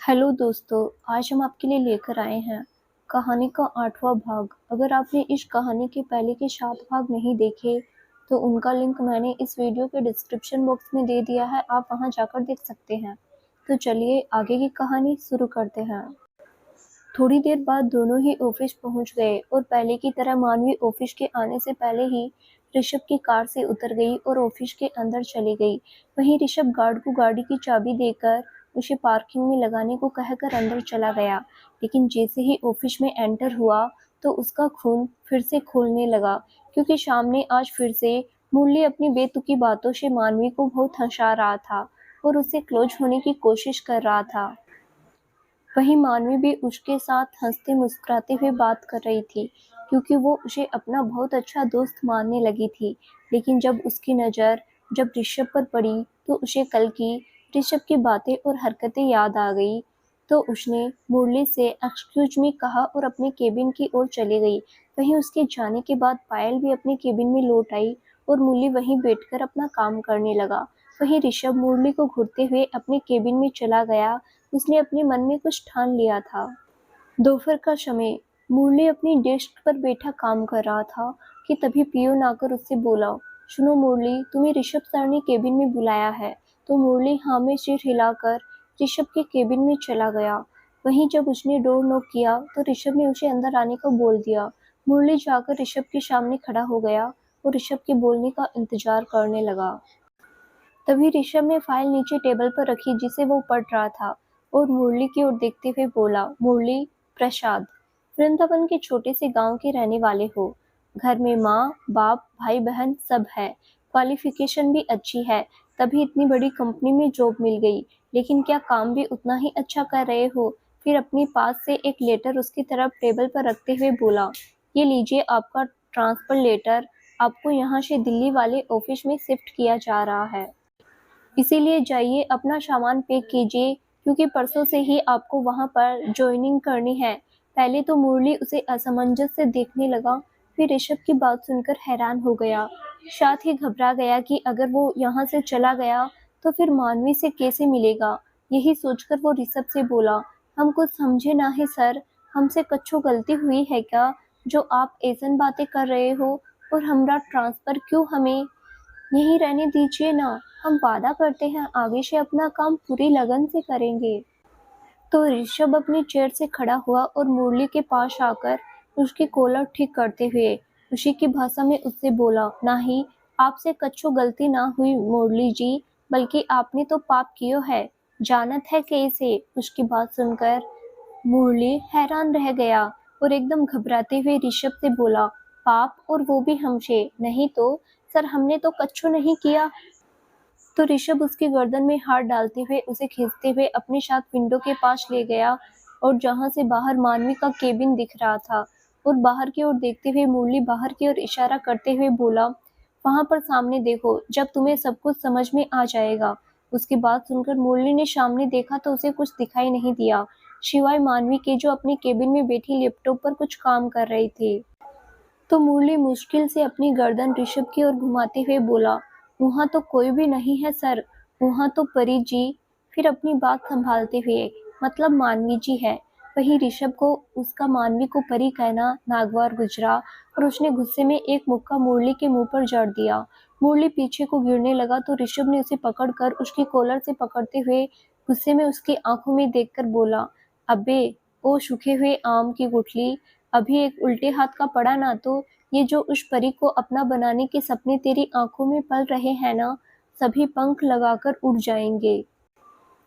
Hello दोस्तों, आज हम आपके लिए लेकर आए हैं कहानी का 8वां भाग। अगर आपने इस कहानी के पहले के 7 भाग नहीं देखे, तो उनका लिंक मैंने इस वीडियो के डिस्क्रिप्शन बॉक्स में दे दिया है, आप वहां जाकर देख सकते हैं। तो चलिए आगे की कहानी शुरू करते हैं। थोड़ी देर बाद दोनों ही ऑफिस पहुंच गए और पहले की तरह मानवी ऑफिस के आने से पहले ही ऋषभ की कार से उतर गई और ऑफिस के अंदर चली गई। वहीं ऋषभ गार्ड को गाड़ी की चाबी देकर उसे पार्किंग में लगाने को कहकर अंदर चला गया, लेकिन जैसे ही ऑफिस में एंटर हुआ तो उसका खून फिर से खोलने लगा, क्योंकि शाम ने आज फिर से मुरली अपनी बेतुकी बातों से मानवी को बहुत हंसा रहा था और उससे क्लोज होने की कोशिश कर रहा था। वहीं मानवी भी उसके साथ हंसते मुस्कुराते हुए बात कर रही थी, क्योंकि वो उसे अपना बहुत अच्छा दोस्त मानने लगी थी। लेकिन जब उसकी नज़र जब ऋषभ पर पड़ी तो उसे कल की ऋषभ की बातें और हरकतें याद आ गई। तो उसने मुरली से एक्सक्यूज मी कहा और अपने केबिन की ओर चली गई। वहीं उसके जाने के बाद पायल भी अपने केबिन में लौट आई और मुरली वहीं बैठकर अपना काम करने लगा। वहीं ऋषभ मुरली को घूरते हुए अपने केबिन में चला गया। उसने अपने मन में कुछ ठान लिया था। दोपहर का समय मुरली अपनी डेस्क पर बैठा काम कर रहा था कि तभी पियून आकर उससे बोला, सुनो मुरली, तुम्हें ऋषभ सर ने केबिन में बुलाया है। तो मुरली हाँ में सिर हिलाकर ऋषभ के केबिन में चला गया। वहीं जब उसने डोर नॉक किया तो ऋषभ ने उसे अंदर आने को बोल दिया। मुरली जाकर ऋषभ के सामने खड़ा हो गया और ऋषभ के बोलने का इंतजार करने लगा। तभी ऋषभ ने फाइल नीचे टेबल पर रखी जिसे वो पढ़ रहा था और मुरली की ओर देखते हुए बोला, मुरली प्रसाद, वृंदावन के छोटे से गांव के रहने वाले हो। घर में माँ बाप भाई बहन सब है। क्वालिफिकेशन भी अच्छी है, तभी इतनी बड़ी कंपनी में जॉब मिल गई। लेकिन क्या काम भी उतना ही अच्छा कर रहे हो? फिर अपनी पास से एक लेटर उसकी तरफ टेबल पर रखते हुए बोला, ये लीजिए आपका ट्रांसफर लेटर, आपको यहाँ से दिल्ली वाले ऑफिस में शिफ्ट किया जा रहा है। इसीलिए जाइए अपना सामान पैक कीजिए, क्योंकि परसों से ही आपको वहां पर ज्वाइनिंग करनी है। पहले तो मुरली उसे असमंजस से देखने लगा, फिर ऋषभ की बात सुनकर हैरान हो गया, साथ ही घबरा गया कि अगर वो यहाँ से चला गया तो फिर मानवी से कैसे मिलेगा। यही सोचकर वो ऋषभ से बोला, हम कुछ समझे ना है सर, हमसे कच्छो गलती हुई है क्या जो आप ऐसन बातें कर रहे हो? और हमारा ट्रांसफर क्यों हमें यहीं रहने दीजिए ना, हम वादा करते हैं आगे से अपना काम पूरी लगन से करेंगे। तो ऋषभ अपनी चेयर से खड़ा हुआ और मुरली के पास आकर उसकी कॉलर ठीक करते हुए उसी की भाषा में उससे बोला, नहीं, आपसे कच्छो गलती ना हुई मुरली जी, बल्कि आपने तो पाप कियो है, जानत है कैसे। उसकी बात सुनकर मुरली हैरान रह गया और एकदम घबराते हुए ऋषभ से बोला, पाप, और वो भी हमसे? नहीं तो सर, हमने तो कच्छू नहीं किया। तो ऋषभ उसकी गर्दन में हाथ डालते हुए उसे खींचते हुए अपने साथ विंडो के पास ले गया और जहां से बाहर मानवी का केबिन दिख रहा था और बाहर की ओर देखते हुए मुरली बाहर की ओर इशारा करते हुए बोला, वहां पर सामने देखो, जब तुम्हें सब कुछ समझ में आ जाएगा। उसकी बात सुनकर मुरली ने सामने देखा तो उसे कुछ दिखाई नहीं दिया, सिवाय मानवी के जो अपने केबिन में बैठी लैपटॉप पर कुछ काम कर रही थी। तो मुरली मुश्किल से अपनी गर्दन ऋषभ की ओर घुमाते हुए बोला, वहाँ तो कोई भी नहीं है सर, वहाँ तो परी जी। फिर अपनी बात संभालते हुए, मतलब मानवी जी है। वहीं ऋषभ को उसका मानवी को परी कहना नागवार गुजरा और उसने गुस्से में एक मुक्का मुरली के मुंह पर जड़ दिया। मुरली पीछे को गिरने लगा तो ऋषभ ने उसे पकड़कर उसकी कॉलर से पकड़ते हुए गुस्से में उसकी आंखों में देखकर बोला, अबे ओ सूखे हुए आम की गुठली, अभी एक उल्टे हाथ का पड़ा ना तो ये जो उस परी को अपना बनाने के सपने तेरी आंखों में पल रहे हैं ना, सभी पंख लगाकर उड़ जाएंगे।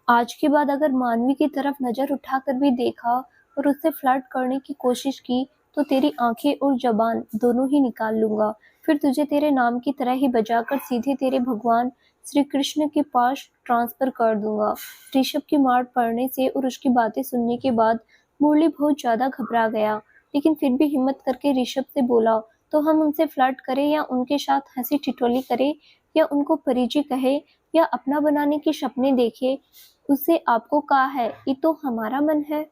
आज के बाद अगर मानवी की तरफ नजर उठाकर भी देखा और उससे फ्लर्ट करने की कोशिश की तो तेरी आंखें और जबान दोनों ही निकाल लूंगा। फिर तुझे तेरे नाम की तरह ही बजाकर सीधे तेरे भगवान श्री कृष्ण के पास ट्रांसफर कर दूंगा। ऋषभ की मार पड़ने से और उसकी बातें सुनने के बाद मुरली बहुत ज्यादा घबरा गया, लेकिन फिर भी हिम्मत करके ऋषभ से बोला, तो हम उनसे फ्लर्ट करें या उनके साथ हंसी ठिठोली करें या उनको परिचय कहे या अपना बनाने के सपने देखे, उससे आपको का है, ये तो हमारा मन है।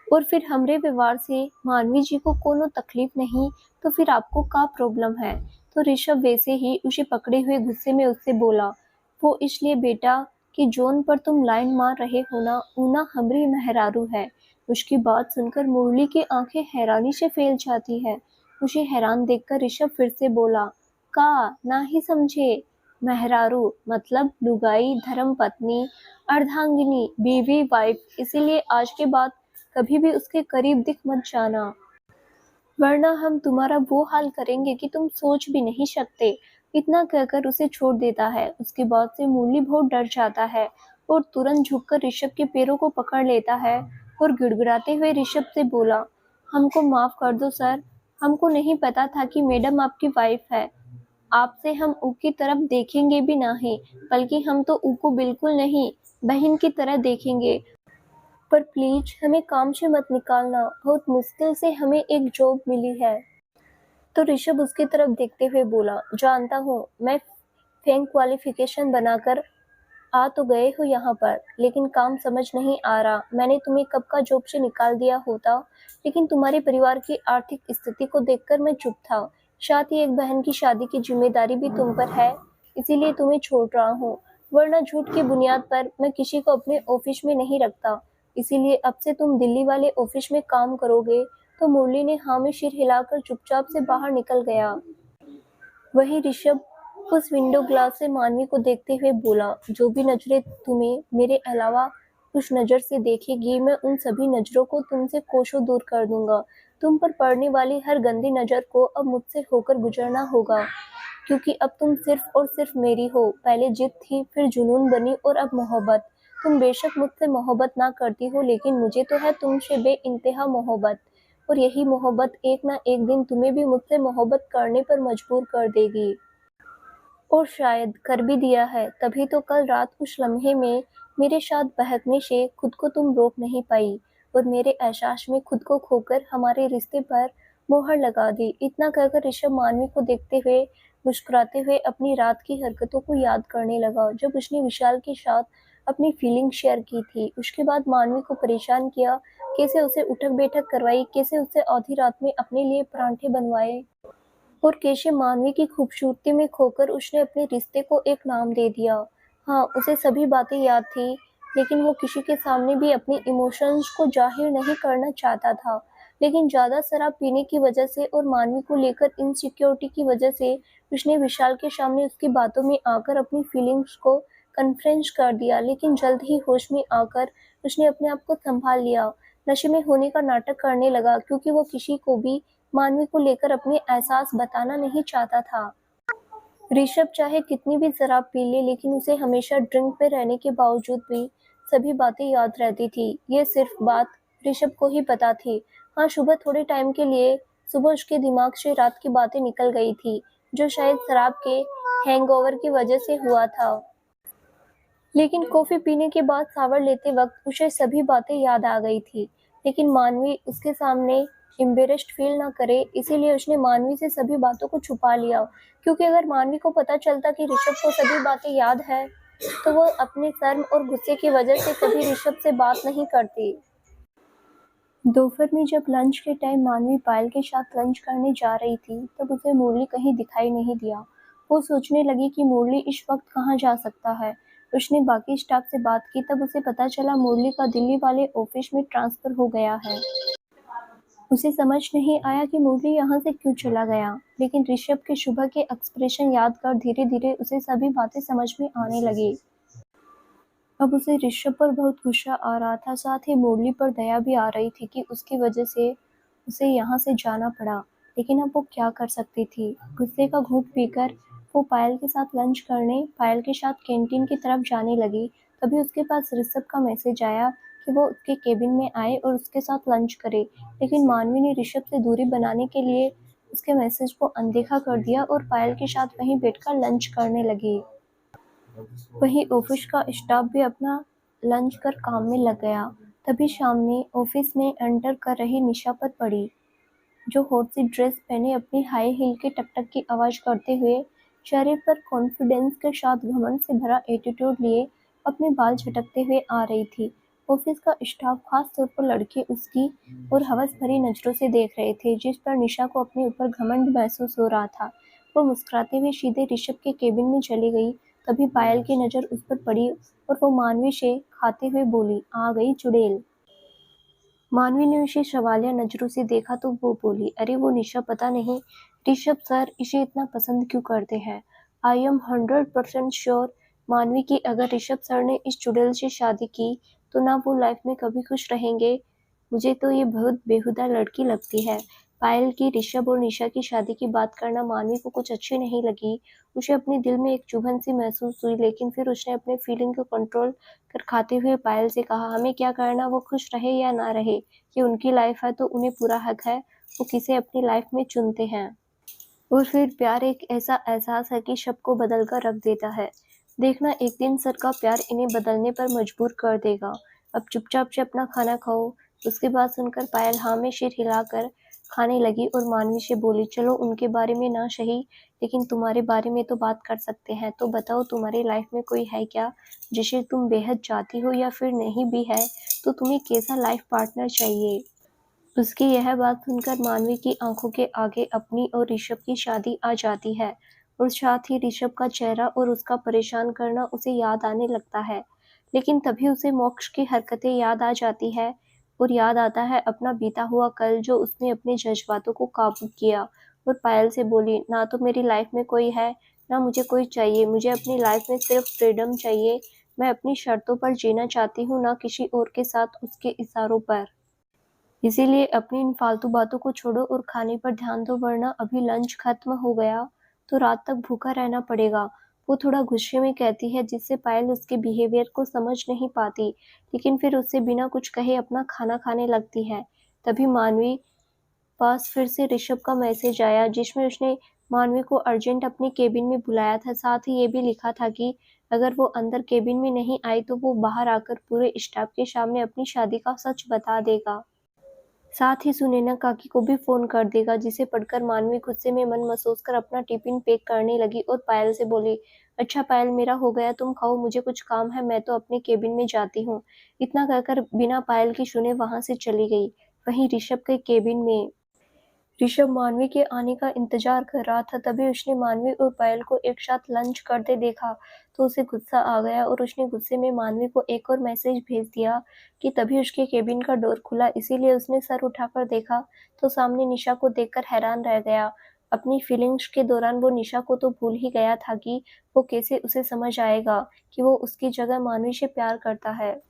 और फिर हमरे व्यवहार से मानवी जी को कोनो तकलीफ नहीं, तो फिर आपको का प्रॉब्लम है। तो ऋषभ वैसे ही उसे पकड़े हुए गुस्से में उससे बोला, वो इसलिए बेटा कि जोन पर तुम लाइन मार रहे हो ना, ऊना हमरी मेहरारू है। उसकी बात सुनकर मुरली की आंखें हैरानी से फैल जाती है। उसे हैरान देखकर ऋषभ फिर से बोला, का ना ही समझे। मेहरारू मतलब लुगाई, धर्मपत्नी, अर्धांगिनी, बीवी, वाइफ। इसीलिए आज के बाद कभी भी उसके करीब दिख मत जाना, वरना हम तुम्हारा वो हाल करेंगे कि तुम सोच भी नहीं सकते। इतना कहकर उसे छोड़ देता है। उसके बाद से मुरली बहुत डर जाता है और तुरंत झुककर ऋषभ के पैरों को पकड़ लेता है और गिड़गिड़ाते हुए ऋषभ से बोला, हमको माफ कर दो सर, हमको नहीं पता था कि मैडम आपकी वाइफ है। आपसे हम ऊ की तरफ देखेंगे भी नहीं, बल्कि हम तो ऊ को बिल्कुल नहीं, बहन की तरह देखेंगे। पर प्लीज हमें काम से मत निकालना, बहुत मुश्किल से हमें एक जॉब मिली है। तो ऋषभ उसकी तरफ देखते हुए बोला, जानता हूँ मैं फेक क्वालिफिकेशन बनाकर आ तो गए हो यहाँ पर, लेकिन काम समझ नहीं आ रहा। मैंने तुम्हें कब का जॉब से निकाल दिया होता, लेकिन तुम्हारे परिवार की आर्थिक स्थिति को देखकर मैं चुप था। साथ ही एक बहन की शादी की जिम्मेदारी भी तुम पर है, इसीलिए तुम्हें छोड़ रहा हूँ। वरना झूठ की बुनियाद पर मैं किसी को अपने ऑफिस में नहीं रखता। इसीलिए अब से तुम दिल्ली वाले ऑफिस में काम करोगे। तो मुरली ने हाँ में सिर हिलाकर चुपचाप से बाहर निकल गया। वहीं ऋषभ उस विंडो ग्लास से मानवी को देखते हुए बोला, जो भी नजरें तुम्हें मेरे अलावा उस नजर से देखेगी, मैं उन सभी नजरों को तुमसे कोसों दूर कर दूंगा। तुम पर पड़ने वाली हर गंदी नजर को अब मुझसे होकर गुजरना होगा, क्योंकि अब तुम सिर्फ और सिर्फ मेरी हो। पहले जिद थी, फिर जुनून बनी और अब मोहब्बत। तुम बेशक मुझसे मोहब्बत ना करती हो, लेकिन मुझे तो है तुमसे बेइंतहा मोहब्बत। और यही मोहब्बत एक ना एक दिन तुम्हें भी मुझसे मोहब्बत करने पर मजबूर कर देगी। और शायद कर भी दिया है, तभी तो कल रात उस लम्हे में मेरे साथ बहकने से खुद को तुम रोक नहीं पाई और मेरे एहसास में खुद को खोकर हमारे रिश्ते पर मोहर लगा दी। इतना कहकर ऋषभ मानवी को देखते हुए मुस्कुराते हुए अपनी रात की हरकतों को याद करने लगा, जब उसने विशाल के साथ अपनी फीलिंग शेयर की थी। उसके बाद मानवी को परेशान किया, कैसे उसे उठक बैठक करवाई, कैसे उसे आधी रात में अपने लिए परांठे बनवाए और कैसे मानवी की खूबसूरती में खोकर उसने अपने रिश्ते को एक नाम दे दिया। हाँ, उसे सभी बातें याद थी, लेकिन वो किसी के सामने भी अपनी इमोशंस को जाहिर नहीं करना चाहता था। लेकिन ज़्यादा शराब पीने की वजह से और मानवी को लेकर इनसिक्योरिटी की वजह से उसने विशाल के सामने उसकी बातों में आकर अपनी फीलिंग्स को कन्फ्रेंस कर दिया। लेकिन जल्द ही होश में आकर उसने अपने आप को संभाल लिया, नशे में होने का नाटक करने लगा, क्योंकि वो किसी को भी मानवी को लेकर अपने एहसास बताना नहीं चाहता था। ऋषभ चाहे कितनी भी शराब पी ले, लेकिन उसे हमेशा ड्रिंक पे रहने के बावजूद भी सभी बातें याद रहती थी। ये सिर्फ बात ऋषभ को ही पता थी। हाँ, सुबह थोड़े टाइम के लिए सुबह उसके दिमाग से रात की बातें निकल गई थी, जो शायद शराब के हैंगओवर की वजह से हुआ था। लेकिन कॉफी पीने के बाद शावर लेते वक्त उसे सभी बातें याद आ गई थी। लेकिन मानवी उसके सामने एम्बेरेस्ड फील ना करे, इसीलिए उसने मानवी से सभी बातों को छुपा लिया। क्योंकि अगर मानवी को पता चलता कि ऋषभ को सभी बातें याद है, तो वो अपने शर्म और गुस्से की वजह से कभी ऋषभ से बात नहीं करती। दोपहर में जब लंच के टाइम मानवी पायल के साथ लंच करने जा रही थी, तब उसे मुरली कहीं दिखाई नहीं दिया। वो सोचने लगी कि मुरली इस वक्त कहाँ जा सकता है। उसने बाकी स्टाफ से बात की, तब उसे पता चला मुरली का दिल्ली वाले ऑफिस में ट्रांसफर हो गया है। उसे समझ नहीं आया कि मुरली यहाँ से क्यों चला गया, लेकिन ऋषभ के सुबह के एक्सप्रेशन याद कर धीरे धीरे उसे सभी बातें समझ में आने लगी। अब उसे ऋषभ पर बहुत गुस्सा आ रहा था, साथ ही मुरली पर दया भी आ रही थी कि उसकी वजह से उसे यहाँ से जाना पड़ा। लेकिन अब वो क्या कर सकती थी। गुस्से का घूंट पीकर वो पायल के साथ लंच करने पायल के साथ कैंटीन की तरफ जाने लगी। तभी उसके पास ऋषभ का मैसेज आया कि वो उसके केबिन में आए और उसके साथ लंच करे। लेकिन मानवी ने ऋषभ से दूरी बनाने के लिए उसके मैसेज को अनदेखा कर दिया और पायल के साथ वहीं बैठकर लंच करने लगी। वहीं ऑफिस का स्टाफ भी अपना लंच कर काम में लग गया। तभी सामने ऑफिस में एंटर कर रही निशा पर पड़ी, जो हॉट सी ड्रेस पहने अपनी हाई हील के टक-टक की आवाज करते हुए, चेहरे पर कॉन्फिडेंस के साथ घमंड से भरा एटीट्यूड लिए अपने बाल झटकते हुए आ रही थी। ऑफिस का स्टाफ, खास तौर पर लड़के, उसकी और हवस भरी नजरों से देख रहे थे, जिस पर निशा को अपने ऊपर घमंड महसूस हो रहा था। वो मुस्कुराते हुए सीधे ऋषभ के केबिन में चली गई, तभी पायल की नज़र उस पर पड़ी और वो मानवी से खाते हुए बोली, आ गई चुड़ैल। मानवी ने उसे सवालिया नज़रों से देखा तो वो बोली, अरे वो निशा पता नहीं ऋषभ सर इसे इतना पसंद क्यों करते हैं। आई एम 100% श्योर मानवी की अगर ऋषभ सर ने इस चुड़ैल से शादी की तो ना वो लाइफ में कभी खुश रहेंगे। मुझे तो ये बहुत बेहुदा लड़की लगती है। पायल की ऋषभ और निशा की शादी की बात करना मानवी को कुछ अच्छी नहीं लगी। उसे अपने दिल में एक चुभन सी महसूस हुई, लेकिन फिर उसने अपने फीलिंग को कंट्रोल कर खाते हुए पायल से कहा, हमें क्या करना, वो खुश रहे या ना रहे, ये उनकी लाइफ है तो उन्हें पूरा हक है वो किसे अपनी लाइफ में चुनते हैं। और फिर प्यार एक ऐसा एहसास है कि सबको बदल कर रख देता है। देखना एक दिन सर का प्यार इन्हें बदलने पर मजबूर कर देगा। अब चुपचाप से अपना खाना खाओ। उसकी बात सुनकर पायल हाँ में सिर हिलाकर खाने लगी और मानवी से बोली, चलो उनके बारे में ना सही लेकिन तुम्हारे बारे में तो बात कर सकते हैं। तो बताओ तुम्हारी लाइफ में कोई है क्या जिसे तुम बेहद चाहती हो, या फिर नहीं भी है तो तुम्हें कैसा लाइफ पार्टनर चाहिए। उसकी यह बात सुनकर मानवी की आंखों के आगे अपनी और ऋषभ की शादी आ जाती है और साथ ही ऋषभ का चेहरा और उसका परेशान करना उसे याद आने लगता है। लेकिन तभी उसे मोक्ष की हरकतें याद आ जाती है और याद आता है अपना बीता हुआ कल जो उसने अपने जज्बातों को काबू किया और पायल से बोली, ना तो मेरी लाइफ में कोई है ना मुझे कोई चाहिए, मुझे अपनी लाइफ में सिर्फ फ्रीडम चाहिए। मैं अपनी शर्तों पर जीना चाहती हूँ, ना किसी और के साथ उसके इशारों पर। इसीलिए अपनी इन फालतू बातों को छोड़ो और खाने पर ध्यान दो, वरना अभी लंच खत्म हो गया तो रात तक भूखा रहना पड़ेगा। वो थोड़ा गुस्से में कहती है जिससे पायल उसके बिहेवियर को समझ नहीं पाती, लेकिन फिर उससे बिना कुछ कहे अपना खाना खाने लगती है। तभी मानवी पास फिर से ऋषभ का मैसेज आया जिसमें उसने मानवी को अर्जेंट अपने केबिन में बुलाया था। साथ ही ये भी लिखा था कि अगर वो अंदर केबिन में नहीं आई तो वो बाहर आकर पूरे स्टाफ के सामने अपनी शादी का सच बता देगा। साथ ही सुनैना काकी को भी फ़ोन कर देगा, जिसे पढ़कर मानवी गुस्से में मन मसोस कर अपना टिफिन पैक करने लगी और पायल से बोली, अच्छा पायल मेरा हो गया, तुम खाओ, मुझे कुछ काम है, मैं तो अपने केबिन में जाती हूँ। इतना कहकर बिना पायल की सुने वहां से चली गई। वहीं ऋषभ के केबिन में ऋषभ मानवी के आने का इंतजार कर रहा था। तभी उसने मानवी और पायल को एक साथ लंच करते देखा तो उसे गुस्सा आ गया और उसने गुस्से में मानवी को एक और मैसेज भेज दिया कि तभी उसके केबिन का डोर खुला। इसीलिए उसने सर उठाकर देखा तो सामने निशा को देखकर हैरान रह गया। अपनी फीलिंग्स के दौरान वो निशा को तो भूल ही गया था कि वो कैसे उसे समझ आएगा कि वो उसकी जगह मानवी से प्यार करता है।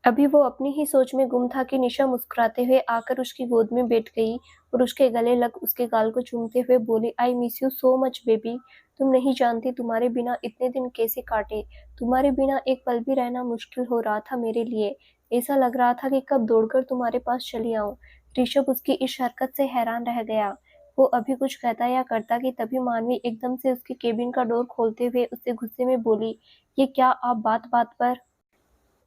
अभी वो अपनी ही सोच में गुम था कि निशा मुस्कुराते हुए आकर उसकी गोद में बैठ गई और उसके गले लग उसके गाल को चूमते हुए बोली, I miss you so much baby. तुम नहीं जानती तुम्हारे बिना इतने दिन कैसे काटे। तुम्हारे बिना एक पल भी रहना मुश्किल हो रहा था मेरे लिए। ऐसा लग रहा था कि कब दौड़कर तुम्हारे पास चली आऊं। ऋषभ उसकी इस हरकत से हैरान रह गया। वो अभी कुछ कहता या करता कि तभी मानवी एकदम से उसके केबिन का डोर खोलते हुए उससे गुस्से में बोली, ये क्या आप बात बात पर।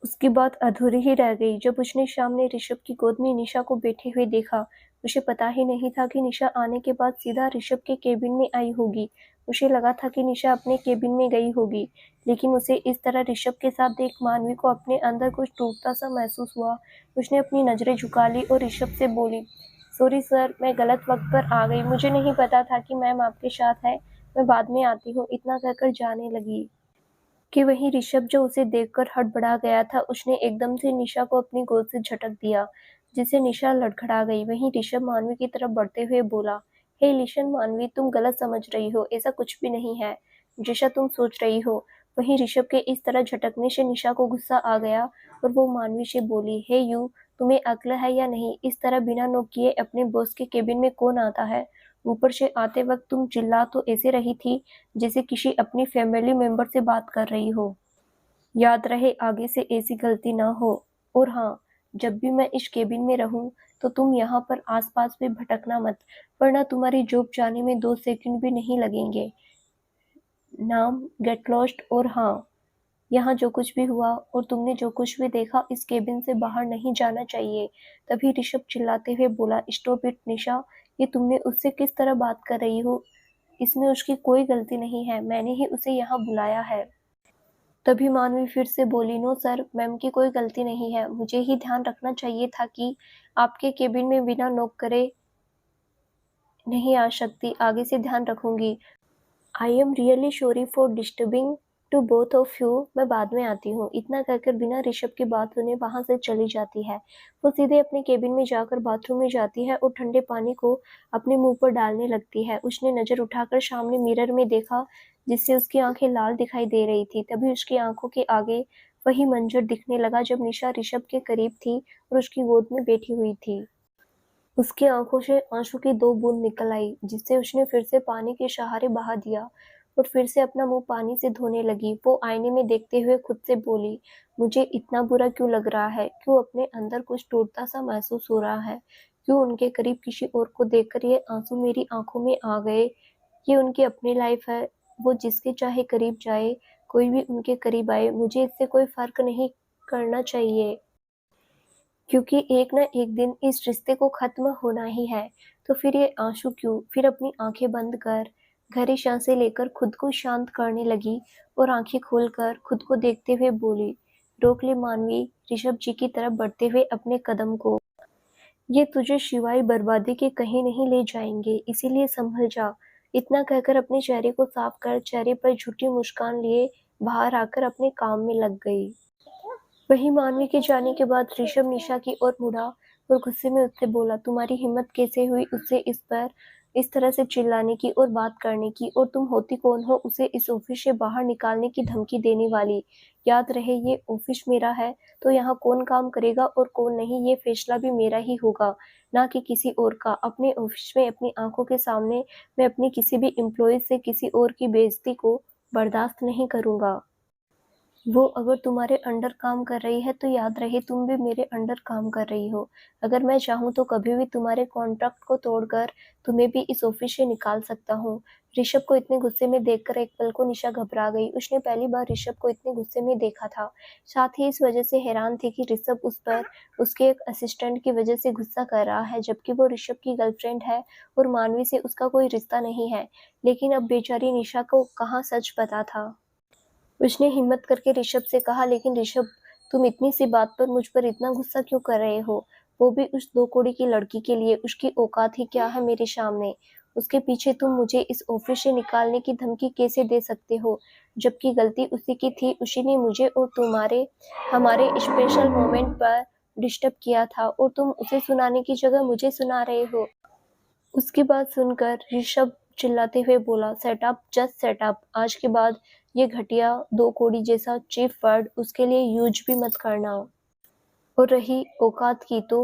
उसकी बात अधूरी ही रह गई जब उसने सामने ऋषभ की गोद में निशा को बैठे हुए देखा। उसे पता ही नहीं था कि निशा आने के बाद सीधा ऋषभ के केबिन में आई होगी। उसे लगा था कि निशा अपने केबिन में गई होगी, लेकिन उसे इस तरह ऋषभ के साथ देख मानवी को अपने अंदर कुछ टूटता सा महसूस हुआ। उसने अपनी नजरें झुका ली और ऋषभ से बोली, सॉरी सर, मैं गलत वक्त पर आ गई, मुझे नहीं पता था कि मैम आपके साथ है, मैं बाद में आती हूँ। इतना कहकर जाने लगी कि वहीं ऋषभ जो उसे देखकर हड़बड़ा गया था, उसने एकदम से निशा को अपनी गोद से झटक दिया, जिससे निशा लड़खड़ा गई। वहीं ऋषभ मानवी की तरफ बढ़ते हुए बोला, हे लिशन मानवी, तुम गलत समझ रही हो, ऐसा कुछ भी नहीं है जैसा तुम सोच रही हो। वहीं ऋषभ के इस तरह झटकने से निशा को गुस्सा आ गया और वो मानवी से बोली, हे यू, तुम्हें अक्ल है या नहीं, इस तरह बिना नॉक किए अपने बॉस के केबिन में कौन आता है। ऊपर से आते वक्त तुम चिल्ला तो ऐसे रही थी जैसे किसी अपनी फैमिली मेंबर से बात कर रही हो। याद रहे आगे से ऐसी गलती ना हो। और हाँ, जब भी मैं इस केबिन में रहूं तो तुम यहाँ पर आसपास भी भटकना मत, वरना तुम्हारी जॉब जाने में 2 सेकंड भी नहीं लगेंगे। नाम गेट लॉस्ट। और हाँ, यहाँ जो कुछ भी हुआ और तुमने जो कुछ भी देखा, इस केबिन से बाहर नहीं जाना चाहिए। तभी ऋषभ चिल्लाते हुए बोला, स्टॉप इट निशा, ये तुमने उससे किस तरह बात कर रही हो, इसमें उसकी कोई गलती नहीं है, मैंने ही उसे यहाँ बुलाया है। तभी मानवी फिर से बोली, नो सर, मैम की कोई गलती नहीं है, मुझे ही ध्यान रखना चाहिए था कि आपके केबिन में बिना नॉक करे नहीं आ सकती, आगे से ध्यान रखूंगी। I am really sorry for disturbing to both of you, मैं बाद में आती हूँ। इतना कहकर बिना ऋषभ की बात सुने वहाँ से चली जाती है। वो सीधे अपने केबिन में जाकर बाथरूम में जाती है और ठंडे पानी को अपने मुंह पर डालने लगती है। उसने नज़र उठाकर सामने मिरर में देखा, जिससे उसकी आंखें लाल दिखाई दे रही थी। तभी उसकी आंखों के आगे वही मंजर दिखने लगा जब निशा ऋषभ के करीब थी और उसकी गोद में बैठी हुई थी। उसकी आंखों से आंसू की 2 बूंद निकल आई, जिससे उसने फिर से पानी के सहारे बहा दिया और फिर से अपना मुंह पानी से धोने लगी। वो आईने में देखते हुए खुद से बोली, मुझे इतना बुरा क्यों लग रहा है? क्यों अपने अंदर कुछ टूटता सा महसूस हो रहा है? क्यों उनके करीब किसी और को देखकर ये आंसू मेरी आंखों में आ गए? ये उनकी अपनी लाइफ है, वो जिसके चाहे करीब जाए, कोई भी उनके करीब आए, मुझे इससे कोई फर्क नहीं करना चाहिए। क्योंकि एक ना एक दिन इस रिश्ते को खत्म होना ही है, तो फिर ये आंसू क्यों? फिर अपनी आंखें बंद कर गहरी सांसें लेकर खुद को शांत करने लगी और आंखें खोलकर खुद को देखते हुए बोली, रोक ले मानवी, ऋषभ जी की तरफ बढ़ते हुए अपने कदम को। ये तुझे शिवाय बर्बादी के कहीं नहीं ले जाएंगे, इसीलिए संभल जा। इतना कहकर अपने चेहरे को साफ कर चेहरे पर झूठी मुस्कान लिए बाहर आकर अपने काम में लग गई। वहीं मानवी के जाने के बाद ऋषभ निशा की ओर मुड़ा और गुस्से में उससे बोला, तुम्हारी हिम्मत कैसे हुई उससे इस तरह से चिल्लाने की और बात करने की, और तुम होती कौन हो उसे इस ऑफिस से बाहर निकालने की धमकी देने वाली? याद रहे, ये ऑफिस मेरा है, तो यहाँ कौन काम करेगा और कौन नहीं ये फैसला भी मेरा ही होगा, ना कि किसी और का। अपने ऑफिस में अपनी आंखों के सामने मैं अपनी किसी भी एम्प्लॉय से किसी और की बेइज्जती को बर्दाश्त नहीं करूंगा। वो अगर तुम्हारे अंडर काम कर रही है तो याद रहे तुम भी मेरे अंडर काम कर रही हो। अगर मैं चाहूँ तो कभी भी तुम्हारे कॉन्ट्रैक्ट को तोड़कर तुम्हें भी इस ऑफिस से निकाल सकता हूँ। ऋषभ को इतने गुस्से में देखकर एक पल को निशा घबरा गई। उसने पहली बार ऋषभ को इतने गुस्से में देखा था। साथ ही इस वजह से हैरान थी कि ऋषभ उस पर उसके एक असिस्टेंट की वजह से गुस्सा कर रहा है, जबकि वो ऋषभ की गर्लफ्रेंड है और मानवी से उसका कोई रिश्ता नहीं है। लेकिन अब बेचारी निशा को कहाँ सच पता था। उसने हिम्मत करके ऋषभ से कहा, लेकिन ऋषभ, तुम इतनी सी बात पर मुझ पर इतना गुस्सा क्यों कर रहे हो? वो भी उस 2 कौड़ी की लड़की के लिए। उसकी औकात ही क्या है मेरे सामने? उसके पीछे तुम मुझे इस ऑफिस से निकालने की धमकी कैसे दे सकते हो? जबकि गलती उसी की थी, उसी ने मुझे और तुम्हारे हमारे स्पेशल मोमेंट पर डिस्टर्ब किया था और तुम उसे सुनाने की जगह मुझे सुना रहे हो। उसकी बात सुनकर ऋषभ चिल्लाते हुए बोला, set up, just set up. आज के बाद ये घटिया 2 कौड़ी जैसा चीप वर्ड उसके लिए यूज भी मत करना। और रही औकात की तो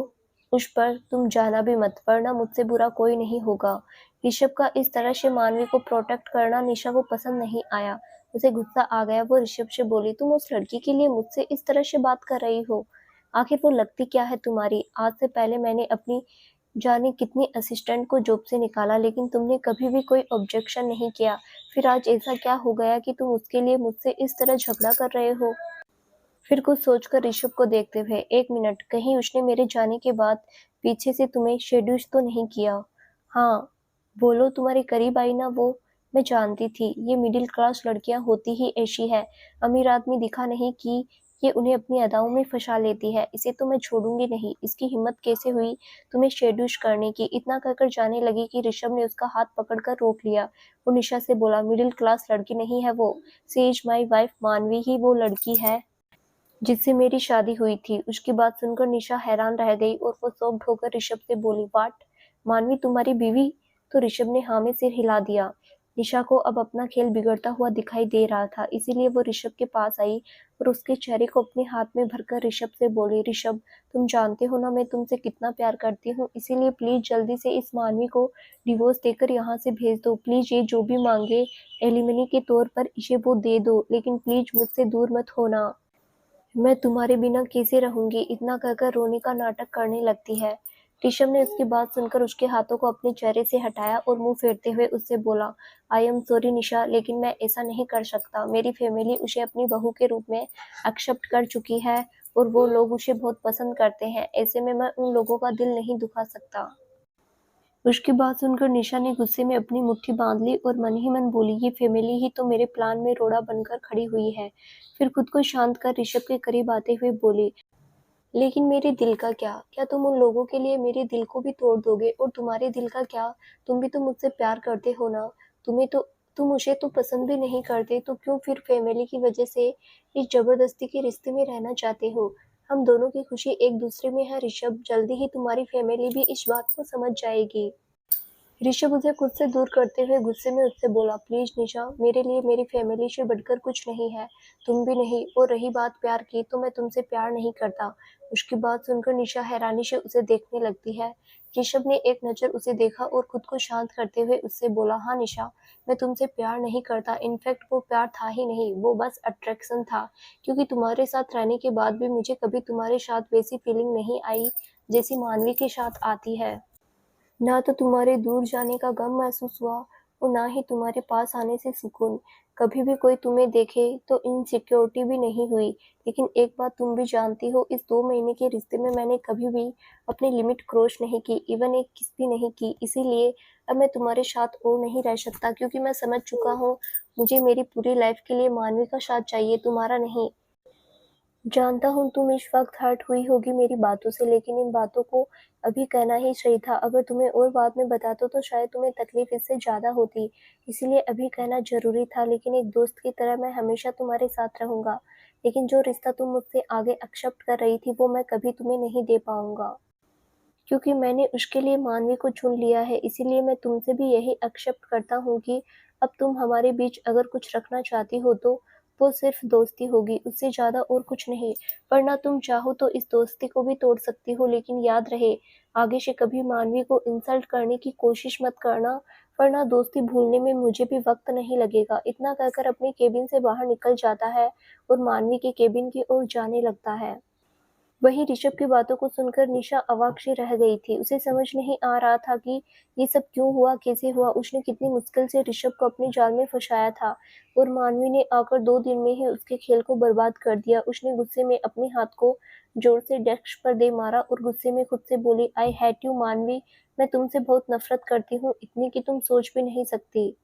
उस पर तुम जाना भी मत, वरना मुझसे बुरा कोई नहीं होगा। ऋषभ का इस तरह से मानवी को प्रोटेक्ट करना निशा को पसंद नहीं आया। उसे गुस्सा आ गया। वो ऋषभ से बोली, तुम उस लड़की के लिए मुझसे इस तरह से बात कर रही हो? आखिर वो लगती क्या है तुम्हारी? आज से पहले मैंने अपनी जाने कितनी असिस्टेंट को जॉब से निकाला, लेकिन तुमने कभी भी कोई ऑब्जेक्शन नहीं किया। फिर आज ऐसा क्या हो गया कि तुम उसके लिए मुझसे इस तरह झगड़ा कर रहे हो? फिर कुछ सोचकर ऋषभ को देखते हुए, एक मिनट, कहीं उसने मेरे जाने के बाद पीछे से तुम्हें शेड्यूस तो नहीं किया? हाँ, बोलो, तुम्हारे करीब आई ना वो? मैं जानती थी ये मिडिल क्लास लड़कियां होती ही ऐसी है। अमीर आदमी दिखा नहीं कि ये उन्हें अपनी अदाओं में फंसा लेती है। इसे तो मैं छोड़ूंगी नहीं। इसकी हिम्मत कैसे हुई तुम्हें शेड्यूस करने की? इतना कहकर जाने लगी कि ऋषभ ने उसका हाथ पकड़कर रोक लिया और निशा से बोला, मिडिल क्लास लड़की नहीं है वो। शी इज माई वाइफ, मानवी ही वो लड़की है जिससे मेरी शादी हुई थी। उसकी बात सुनकर निशा हैरान रह गई और वो शॉक्ड होकर ऋषभ से बोली, व्हाट, मानवी तुम्हारी बीवी? तो ऋषभ ने हाँ में सिर हिला दिया। निशा को अब अपना खेल बिगड़ता हुआ दिखाई दे रहा था, इसीलिए वो ऋषभ के पास आई और उसके चेहरे को अपने हाथ में भरकर ऋषभ से बोली, ऋषभ, तुम जानते हो ना मैं तुमसे कितना प्यार करती हूँ, इसीलिए प्लीज जल्दी से इस मानवी को डिवोर्स देकर यहाँ से भेज दो। प्लीज ये जो भी मांगे एलिमनी के तौर पर इसे वो दे दो, लेकिन प्लीज मुझसे दूर मत होना। मैं तुम्हारे बिना कैसे रहूंगी? इतना कहकर रोने का नाटक करने लगती है। ऋषभ ने उसकी बात सुनकर उसके हाथों को अपने चेहरे से हटाया और मुंह फेरते हुए उससे बोला, आई एम सॉरी निशा, लेकिन मैं ऐसा नहीं कर सकता। मेरी फैमिली उसे अपनी बहू के रूप में एक्सेप्ट कर चुकी है और वो लोग उसे बहुत पसंद करते हैं। ऐसे में मैं उन लोगों का दिल नहीं दुखा सकता। उसकी बात सुनकर निशा ने गुस्से में अपनी मुट्ठी बांध ली और मन ही मन बोली, ये फैमिली ही तो मेरे प्लान में रोड़ा बनकर खड़ी हुई है। फिर खुद को शांत कर ऋषभ के करीब आते हुए बोली, लेकिन मेरे दिल का क्या? क्या तुम उन लोगों के लिए मेरे दिल को भी तोड़ दोगे? और तुम्हारे दिल का क्या? तुम भी तो मुझसे प्यार करते हो ना? तुम्हें तो तुम मुझे तो पसंद भी नहीं करते तो क्यों फिर फैमिली की वजह से इस ज़बरदस्ती के रिश्ते में रहना चाहते हो? हम दोनों की खुशी एक दूसरे में है ऋषभ, जल्दी ही तुम्हारी फैमिली भी इस बात को समझ जाएगी। ऋषभ उसे खुद से दूर करते हुए गुस्से में उससे बोला, प्लीज निशा, मेरे लिए मेरी फैमिली से बढ़कर कुछ नहीं है, तुम भी नहीं, और रही बात प्यार की तो मैं तुमसे प्यार नहीं करता। उसकी बात सुनकर निशा हैरानी से उसे देखने लगती है। ऋषभ ने एक नज़र उसे देखा और खुद को शांत करते हुए उससे बोला, हाँ निशा, मैं तुमसे प्यार नहीं करता, इनफैक्ट वो प्यार था ही नहीं, वो बस अट्रैक्शन था, क्योंकि तुम्हारे साथ रहने के बाद भी मुझे कभी तुम्हारे साथ वैसी फीलिंग नहीं आई जैसी मानवी के साथ आती है। ना तो तुम्हारे दूर जाने का गम महसूस हुआ और ना ही तुम्हारे पास आने से सुकून। कभी भी कोई तुम्हें देखे तो इनसिक्योरिटी भी नहीं हुई। लेकिन एक बात तुम भी जानती हो, इस 2 महीने के रिश्ते में मैंने कभी भी अपनी लिमिट क्रॉस नहीं की, इवन एक किस भी नहीं की। इसीलिए अब मैं तुम्हारे साथ और नहीं रह सकता, क्योंकि मैं समझ चुका हूँ, मुझे मेरी पूरी लाइफ के लिए मानवी का साथ चाहिए, तुम्हारा नहीं। जानता हूँ तुम इस वक्त हर्ट हुई होगी मेरी बातों से, लेकिन इन बातों को अभी कहना ही सही था। अगर तुम्हें और बाद में बताता तो शायद तुम्हें तकलीफ इससे ज़्यादा होती। इसीलिए अभी कहना ज़रूरी था, लेकिन एक दोस्त की तरह मैं हमेशा तुम्हारे साथ रहूँगा। लेकिन जो रिश्ता तुम मुझसे आगे एक्सेप्ट कर रही थी वो मैं कभी तुम्हें नहीं दे पाऊँगा। क्योंकि मैंने उसके लिए मानवी को चुन लिया है, इसीलिए मैं तुमसे भी यही एक्सेप्ट करता हूँ कि अब तुम हमारे बीच अगर कुछ रखना चाहती हो तो वो सिर्फ दोस्ती होगी, उससे ज़्यादा और कुछ नहीं। वरना तुम चाहो तो इस दोस्ती को भी तोड़ सकती हो, लेकिन याद रहे, आगे से कभी मानवी को इंसल्ट करने की कोशिश मत करना, वरना दोस्ती भूलने में मुझे भी वक्त नहीं लगेगा। इतना कहकर अपनी केबिन से बाहर निकल जाता है और मानवी के केबिन की ओर जाने लगता है। वहीं ऋषभ की बातों को सुनकर निशा अवाक सी रह गई थी। उसे समझ नहीं आ रहा था कि ये सब क्यों हुआ, कैसे हुआ। उसने कितनी मुश्किल से ऋषभ को अपने जाल में फंसाया था और मानवी ने आकर 2 दिन में ही उसके खेल को बर्बाद कर दिया। उसने गुस्से में अपने हाथ को जोर से डेस्क पर दे मारा और गुस्से में खुद से बोली, आई हेट यू मानवी, मैं तुमसे बहुत नफरत करती हूँ, इतनी कि तुम सोच भी नहीं सकती।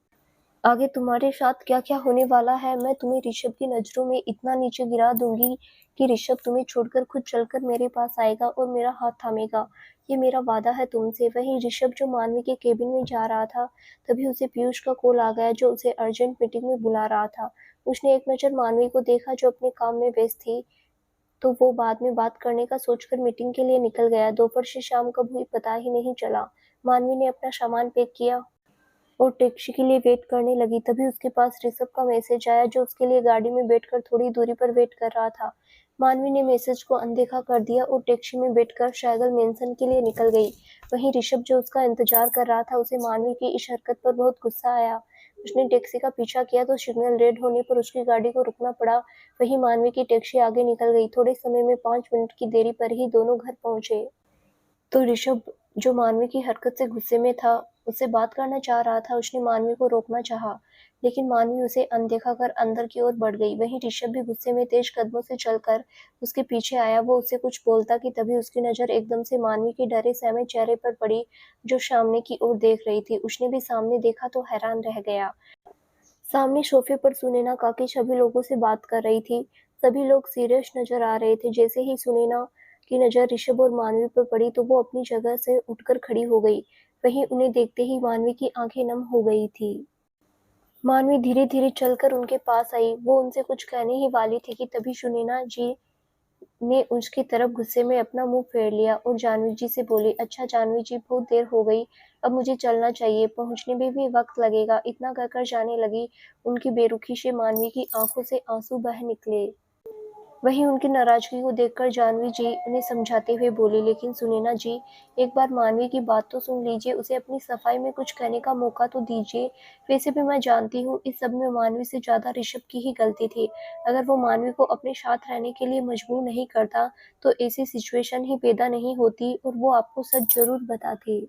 आगे तुम्हारे साथ क्या-क्या होने वाला है, मैं तुम्हें ऋषभ की नज़रों में इतना नीचे गिरा दूँगी कि ऋषभ तुम्हें छोड़कर खुद चलकर मेरे पास आएगा और मेरा हाथ थामेगा। ये मेरा वादा है तुमसे। वहीं ऋषभ जो मानवी के केबिन में जा रहा था, तभी उसे पीयूष का कॉल आ गया जो उसे अर्जेंट मीटिंग में बुला रहा था। उसने एक नज़र मानवी को देखा जो अपने काम में व्यस्त थी, तो वो बाद में बात करने का सोचकर मीटिंग के लिए निकल गया। दोपहर से शाम कब हुई पता ही नहीं चला। मानवी ने अपना सामान पैक किया और टैक्सी के लिए वेट करने लगी, तभी उसके पास ऋषभ का मैसेज आया जो उसके लिए गाड़ी में बैठकर थोड़ी दूरी पर वेट कर रहा था। मानवी ने मैसेज को अनदेखा कर दिया और टैक्सी में बैठकर शैगल मेंशन के लिए निकल गई। वहीं ऋषभ जो उसका इंतजार कर रहा था, उसे मानवी की इस हरकत पर बहुत गुस्सा आया। उसने टैक्सी का पीछा किया तो सिग्नल रेड होने पर उसकी गाड़ी को रुकना पड़ा। वहीं मानवी की टैक्सी आगे निकल गई। थोड़े समय में 5 मिनट की देरी पर ही दोनों घर पहुंचे। तो ऋषभ, जो मानवी की हरकत से गुस्से में था, उससे बात करना चाह रहा था। उसने मानवी को रोकना चाहा, लेकिन मानवी उसे अनदेखा कर अंदर की ओर बढ़ गई। वहीं ऋषभ भी गुस्से में तेज कदमों से चलकर उसके पीछे आया। वो उससे कुछ बोलता कि तभी उसकी नज़र एकदम से मानवी के डरे सहमे चेहरे पर पड़ी, जो सामने की ओर देख रही थी। उसने भी सामने देखा तो हैरान रह गया। सामने सोफे पर सुनैना काकी सभी लोगों से बात कर रही थी। सभी लोग सीरियस नजर आ रहे थे। जैसे ही सुनैना की नज़र ऋषभ और मानवी पर पड़ी तो वो अपनी जगह से उठकर खड़ी हो गई। वहीं उन्हें देखते ही मानवी की आंखें नम हो गई थी। मानवी धीरे-धीरे चलकर उनके पास आई। वो उनसे कुछ कहने ही वाली थी कि तभी सुनैना जी ने उसकी तरफ गुस्से में अपना मुंह फेर लिया और जानवी जी से बोली, अच्छा जानवी जी, बहुत देर हो गई, अब मुझे चलना चाहिए, पहुंचने में भी वक्त लगेगा। इतना कहकर जाने लगी। उनकी बेरुखी से मानवी की आंखों से आंसू बह निकले। वहीं उनकी नाराजगी को देखकर जानवी जी उन्हें समझाते हुए बोली, लेकिन सुनैना जी, एक बार मानवी की बात तो सुन लीजिए, उसे अपनी सफाई में कुछ कहने का मौका तो दीजिए। वैसे भी मैं जानती हूँ इस सब में मानवी से ज्यादा ऋषभ की ही गलती थी। अगर वो मानवी को अपने साथ रहने के लिए मजबूर नहीं करता तो ऐसी सिचुएशन ही पैदा नहीं होती और वो आपको सच जरूर बताती।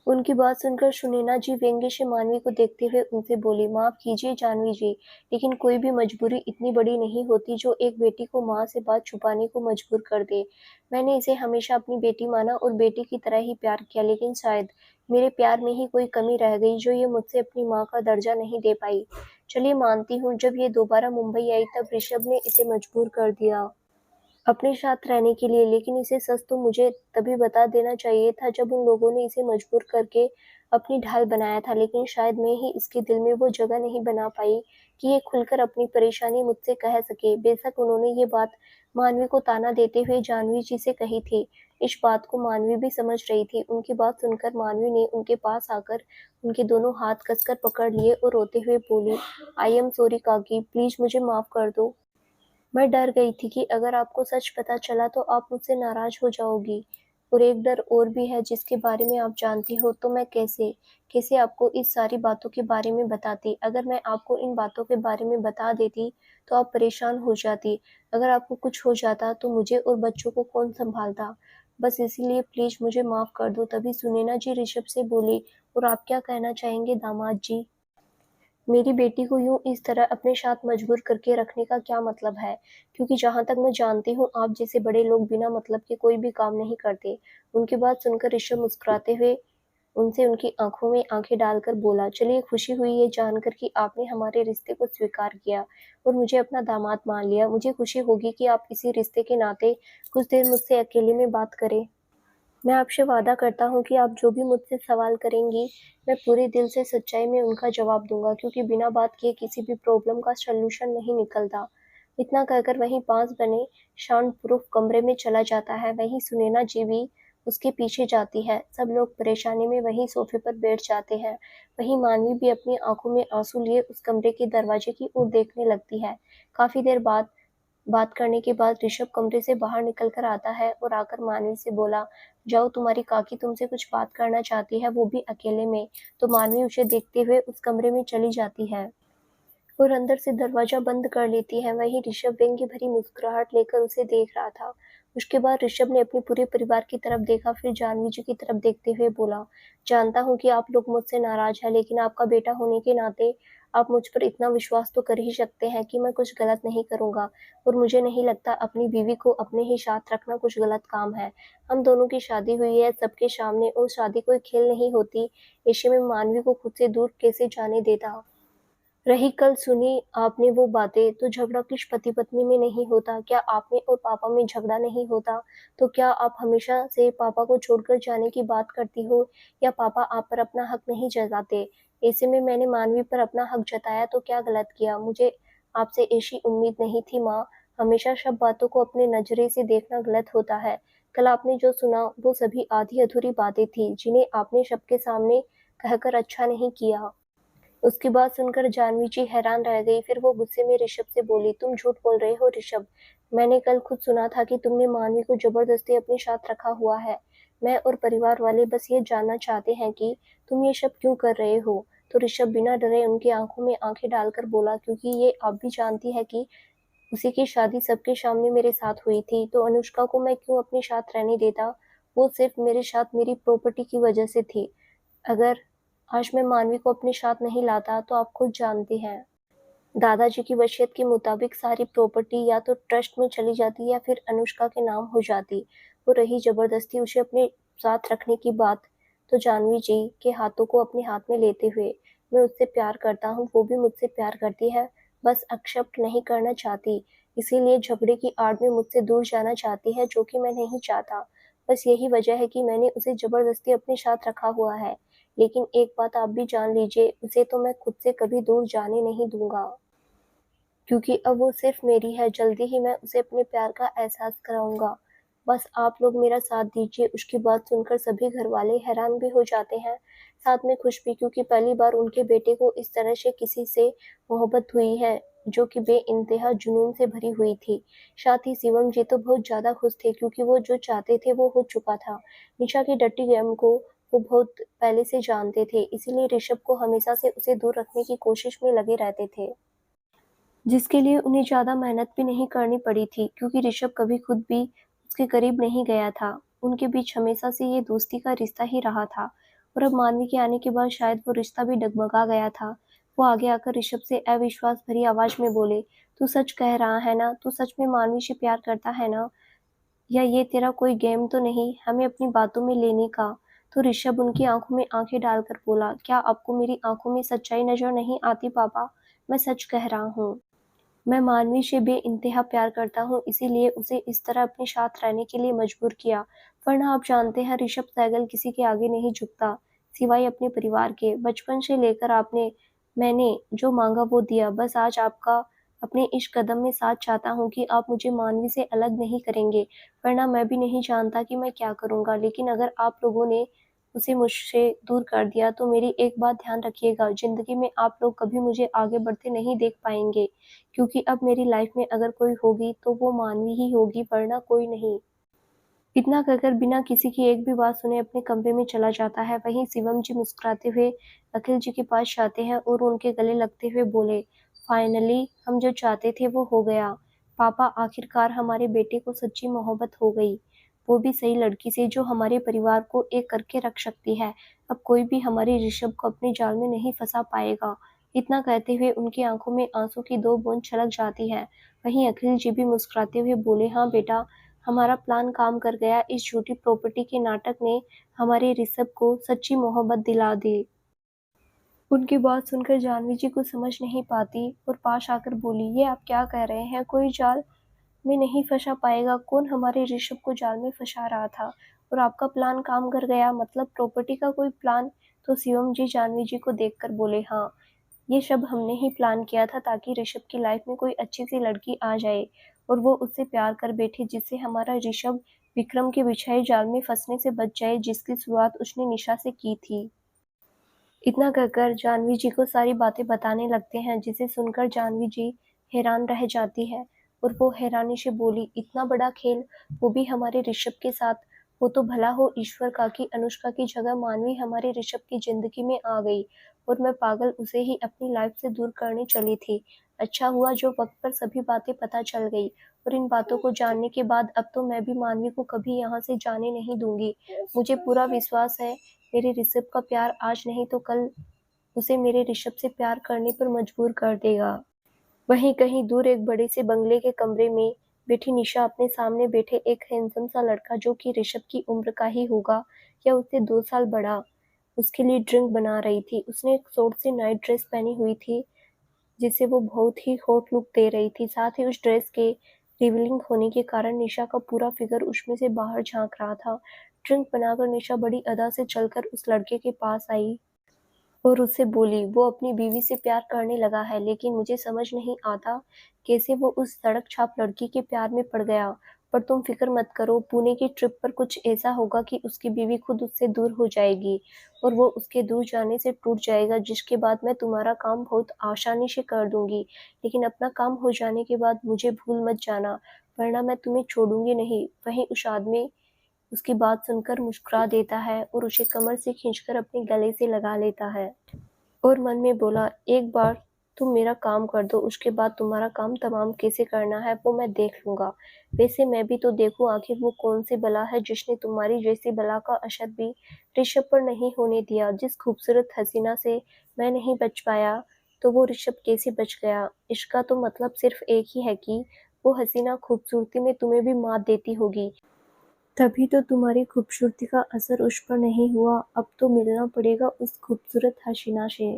उनकी बात सुनकर सुनैना जी व्यंग्य से मानवी को देखते हुए उनसे बोली, माफ कीजिए जानवी जी, लेकिन कोई भी मजबूरी इतनी बड़ी नहीं होती जो एक बेटी को माँ से बात छुपाने को मजबूर कर दे। मैंने इसे हमेशा अपनी बेटी माना और बेटी की तरह ही प्यार किया, लेकिन शायद मेरे प्यार में ही कोई कमी रह गई जो ये मुझसे अपनी माँ का दर्जा नहीं दे पाई। चलिए मानती हूँ, जब ये दोबारा मुंबई आई तब ऋषभ ने इसे मजबूर कर दिया। अपने साथ रहने के लिए, लेकिन इसे सच तो मुझे तभी बता देना चाहिए था जब उन लोगों ने इसे मजबूर करके अपनी ढाल बनाया था, लेकिन शायद मैं ही इसके दिल में वो जगह नहीं बना पाई कि ये खुलकर अपनी परेशानी मुझसे कह सके। बेशक उन्होंने ये बात मानवी को ताना देते हुए जानवी जी से कही थी। इस बात को मानवी भी समझ रही थी। उनकी बात सुनकर मानवी ने उनके पास आकर उनके दोनों हाथ कसकर पकड़ लिए और रोते हुए बोली, आई एम सॉरी काकी, प्लीज मुझे माफ कर दो। मैं डर गई थी कि अगर आपको सच पता चला तो आप मुझसे नाराज़ हो जाओगी, और एक डर और भी है जिसके बारे में आप जानती हो, तो मैं कैसे कैसे आपको इस सारी बातों के बारे में बताती। अगर मैं आपको इन बातों के बारे में बता देती तो आप परेशान हो जाती। अगर आपको कुछ हो जाता तो मुझे और बच्चों को कौन सँभालता? बस इसीलिए प्लीज़ मुझे माफ़ कर दो। तभी सुनैना जी ऋषभ से बोली, और आप क्या कहना चाहेंगे दामाद जी? मेरी बेटी को यूँ इस तरह अपने साथ मजबूर करके रखने का क्या मतलब है? क्योंकि जहाँ तक मैं जानती हूँ, आप जैसे बड़े लोग बिना मतलब के कोई भी काम नहीं करते। उनकी बात सुनकर ऋषभ मुस्कुराते हुए उनसे उनकी आँखों में आँखें डालकर बोला, चलिए खुशी हुई ये जानकर कि आपने हमारे रिश्ते को स्वीकार किया और मुझे अपना दामाद मान लिया। मुझे खुशी होगी कि आप इसी रिश्ते के नाते कुछ देर मुझसे अकेले में बात करें। मैं आपसे वादा करता हूँ कि आप जो भी मुझसे सवाल करेंगी, मैं पूरे दिल से सच्चाई में उनका जवाब दूँगा, क्योंकि बिना बात किए किसी भी प्रॉब्लम का सॉल्यूशन नहीं निकलता। इतना कहकर वहीं पास बने साउंड प्रूफ कमरे में चला जाता है। वहीं सुनैना जी भी उसके पीछे जाती है। सब लोग परेशानी में वहीं सोफे पर बैठ जाते हैं। वहीं मानवी भी अपनी आँखों में आँसू लिए उस कमरे के दरवाजे की ओर देखने लगती है। काफ़ी देर बाद बात करने के बाद ऋषभ कमरे से बाहर निकल कर आता है और आकर मानवी से बोला, जाओ तुम्हारी काकी तुमसे कुछ बात करना चाहती है, वो भी अकेले में। तो मानवी उसे देखते हुए उस कमरे में चली जाती है और अंदर से दरवाजा बंद कर लेती है। वहीं ऋषभ व्यंग्य भरी मुस्कुराहट लेकर उसे देख रहा था। उसके बाद ऋषभ ने अपने पूरे परिवार की तरफ देखा, फिर जानवी जी की तरफ देखते हुए बोला, जानता हूँ कि आप लोग मुझसे नाराज हैं, लेकिन आपका बेटा होने के नाते आप मुझ पर इतना विश्वास तो कर ही सकते हैं कि मैं कुछ गलत नहीं करूँगा, और मुझे नहीं लगता अपनी बीवी को अपने ही साथ रखना कुछ गलत काम है। हम दोनों की शादी हुई है सबके सामने, और शादी कोई खेल नहीं होती। ऐसे में मानवी को खुद से दूर कैसे जाने देता। रही कल सुनी आपने वो बातें, तो झगड़ा किस पति-पत्नी में नहीं होता? क्या आप में और पापा में झगड़ा नहीं होता? तो क्या आप हमेशा से पापा को छोड़कर जाने की बात करती हो, या पापा आप पर अपना हक नहीं जताते? ऐसे में मैंने मानवी पर अपना हक जताया तो क्या गलत किया? मुझे आपसे ऐसी उम्मीद नहीं थी माँ। हमेशा सब बातों को अपने नज़रिए से देखना गलत होता है। कल आपने जो सुना वो सभी आधी-अधूरी बातें थी, जिन्हें आपने सबके सामने कहकर अच्छा नहीं किया। उसकी बात सुनकर जाह्नवी जी हैरान रह गई। फिर वो गुस्से में ऋषभ से बोली, तुम झूठ बोल रहे हो ऋषभ। मैंने कल खुद सुना था कि तुमने मानवी को जबरदस्ती अपने साथ रखा हुआ है। मैं और परिवार वाले बस ये जानना चाहते हैं कि तुम ये सब क्यों कर रहे हो। तो ऋषभ बिना डरे उनकी आंखों में आंखें डालकर बोला, क्योंकि ये आप भी जानती है कि उसी की शादी सबके सामने मेरे साथ हुई थी, तो अनुष्का को मैं क्यों अपने साथ रहने देता। वो सिर्फ मेरे साथ मेरी प्रॉपर्टी की वजह से थी। अगर आज मैं मानवी को अपने साथ नहीं लाता तो आप खुद जानती हैं, दादाजी की वसीयत के मुताबिक सारी प्रॉपर्टी या तो ट्रस्ट में चली जाती या फिर अनुष्का के नाम हो जाती। वो रही जबरदस्ती उसे अपने साथ रखने की बात, तो जाह्नवी जी के हाथों को अपने हाथ में लेते हुए, मैं उससे प्यार करता हूँ, वो भी मुझसे प्यार करती है, बस एक्सेप्ट नहीं करना चाहती। इसीलिए झगड़े की आड़ में मुझसे दूर जाना चाहती है, जो कि मैं नहीं चाहता। बस यही वजह है कि मैंने उसे जबरदस्ती अपने साथ रखा हुआ है। लेकिन एक बात आप भी जान लीजिए, उसे तो मैं खुद से कभी दूर जाने नहीं दूँगा। क्योंकि अब वो सिर्फ़ मेरी है, जल्दी ही मैं उसे अपने प्यार का एहसास कराऊँगा। बस आप लोग मेरा साथ दीजिए। उसकी बात सुनकर सभी घरवाले हैरान भी हो जाते हैं, साथ में खुश भी, क्योंकि पहली बार उनके बेटे को इस तरह से किसी से मोहब्बत हुई है, जो कि बेइंतहा जुनून से भरी हुई थी। साथ ही शिवम जी तो बहुत ज़्यादा खुश थे, क्योंकि वो जो चाहते थे वो हो चुका था। निशा की डटी गेम को वो बहुत पहले से जानते थे, इसीलिए ऋषभ को हमेशा से उसे दूर रखने की कोशिश में लगे रहते थे। जिसके लिए उन्हें ज़्यादा मेहनत भी नहीं करनी पड़ी थी, क्योंकि ऋषभ कभी खुद भी उसके करीब नहीं गया था। उनके बीच हमेशा से ये दोस्ती का रिश्ता ही रहा था, और अब मानवी के आने के बाद शायद वो रिश्ता भी डगमगा गया था। वो आगे आकर ऋषभ से अविश्वास भरी आवाज़ में बोले, तू सच कह रहा है ना? तू सच में मानवी से प्यार करता है ना? या ये तेरा कोई गेम तो नहीं हमें अपनी बातों में लेने का? तो ऋषभ उनकी आँखों में आँखें डालकर बोला, क्या आपको मेरी आँखों में सच्चाई नज़र नहीं आती पापा? मैं सच कह रहा हूँ। मैं मानवी से बेइंतहा प्यार करता हूँ, इसीलिए उसे इस तरह अपने साथ रहने के लिए मजबूर किया। वरना आप जानते हैं ऋषभ सहगल किसी के आगे नहीं झुकता, सिवाय अपने परिवार के। बचपन से लेकर मैंने जो माँगा वो दिया। बस आज आपका अपने इस कदम में साथ चाहता हूँ कि आप मुझे मानवी से अलग नहीं करेंगे, वरना मैं भी नहीं जानता कि मैं क्या करूँगा। लेकिन अगर आप लोगों ने उसे मुझसे दूर कर दिया तो मेरी एक बात ध्यान रखिएगा, ज़िंदगी में आप लोग कभी मुझे आगे बढ़ते नहीं देख पाएँगे। क्योंकि अब मेरी लाइफ में अगर कोई होगी तो वो मानवी ही होगी, वरना कोई नहीं। इतना कहकर बिना किसी की एक भी बात सुने अपने कमरे में चला जाता है। वहीं शिवम जी मुस्कुराते हुए अखिल जी के पास जाते हैं और उनके गले लगते हुए बोले, फाइनली हम जो चाहते थे वो हो गया। पापा, आखिरकार हमारे बेटे को सच्ची मोहब्बत हो गई, वो भी सही लड़की से जो हमारे परिवार को एक करके रख सकती है। अब कोई भी हमारे ऋषभ को अपने जाल में नहीं फंसा पाएगा। इतना कहते हुए उनकी आंखों में आंसू की दो बूंद छलक जाती है। वहीं अखिल जी भी मुस्कुराते हुए बोले, हाँ बेटा, हमारा प्लान काम कर गया। इस झूठी प्रॉपर्टी के नाटक ने हमारे ऋषभ को सच्ची मोहब्बत दिला दी। उनकी बात सुनकर जाह्नवी जी कुछ समझ नहीं पाती और पास आकर बोली, ये आप क्या कह रहे हैं? कोई जाल में नहीं फंसा पाएगा। कौन हमारे ऋषभ को जाल में फंसा रहा था? और आपका प्लान काम कर गया, मतलब प्रॉपर्टी का कोई प्लान? तो शिवम जी जाह्नवी जी को देखकर बोले, हाँ, ये सब हमने ही प्लान किया था ताकि ऋषभ की लाइफ में कोई अच्छी सी लड़की आ जाए और वो उससे प्यार कर बैठे, जिससे हमारा ऋषभ विक्रम के बिछाए जाल में फंसने से बच जाए, जिसकी शुरुआत उसने निशा से की थी। इतना कहकर जाह्नवी जी को सारी बातें बताने लगते हैं, जिसे सुनकर जाह्नवी जी हैरान रह जाती है और वो हैरानी से बोली, इतना बड़ा खेल, वो भी हमारे ऋषभ के साथ? वो तो भला हो ईश्वर का कि अनुष्का की जगह मानवी हमारे ऋषभ की जिंदगी में आ गई और मैं पागल उसे ही अपनी लाइफ से दूर करने चली थी। अच्छा हुआ जो वक्त पर सभी बातें पता चल गई और इन बातों को जानने के बाद अब तो मैं भी मानवी को कभी यहाँ से जाने नहीं दूंगी। मुझे पूरा विश्वास है मेरे ऋषभ का प्यार आज नहीं तो कल उसे मेरे ऋषभ से प्यार करने पर मजबूर कर देगा। वहीं कहीं दूर एक बड़े से बंगले के कमरे में बैठी निशा अपने सामने बैठे एक हैंडसम सा लड़का, जो कि ऋषभ की उम्र का ही होगा या उससे 2 साल बड़ा, उसके लिए ड्रिंक बना रही थी। उसने एक शॉर्ट सी नाइट ड्रेस पहनी हुई थी, जिससे वो बहुत ही हॉट लुक दे रही थी। साथ ही उस ड्रेस के रिवीलिंग होने के कारण निशा का पूरा फिगर उसमें से बाहर झांक रहा था। ड्रिंक बनाकर निशा बड़ी अदा से चलकर उस लड़के के पास आई और उससे बोली, वो अपनी बीवी से प्यार करने लगा है, लेकिन मुझे समझ नहीं आता कैसे वो उस सड़क छाप लड़की के प्यार में पड़ गया। पर तुम फिक्र मत करो, पुणे की ट्रिप पर कुछ ऐसा होगा कि उसकी बीवी खुद उससे दूर हो जाएगी और वो उसके दूर जाने से टूट जाएगा, जिसके बाद मैं तुम्हारा काम बहुत आसानी से कर दूंगी। लेकिन अपना काम हो जाने के बाद मुझे भूल मत जाना, वरना मैं तुम्हें छोड़ूंगी नहीं। वहीं उस आदमी उसकी बात सुनकर मुस्कुरा देता है और उसे कमर से खींचकर अपने गले से लगा लेता है और मन में बोला, एक बार तुम मेरा काम कर दो, उसके बाद तुम्हारा काम तमाम कैसे करना है वो मैं देख लूंगा। वैसे मैं भी तो देखूं आखिर वो कौन सी बला है जिसने तुम्हारी जैसी बला का असर भी ऋषभ पर नहीं होने दिया। जिस खूबसूरत हसीना से मैं नहीं बच पाया, तो वो ऋषभ कैसे बच गया? इसका तो मतलब सिर्फ एक ही है कि वो हसीना खूबसूरती में तुम्हें भी मात देती होगी, तभी तो तुम्हारी खूबसूरती का असर उस पर नहीं हुआ। अब तो मिलना पड़ेगा उस खूबसूरत हसीना से।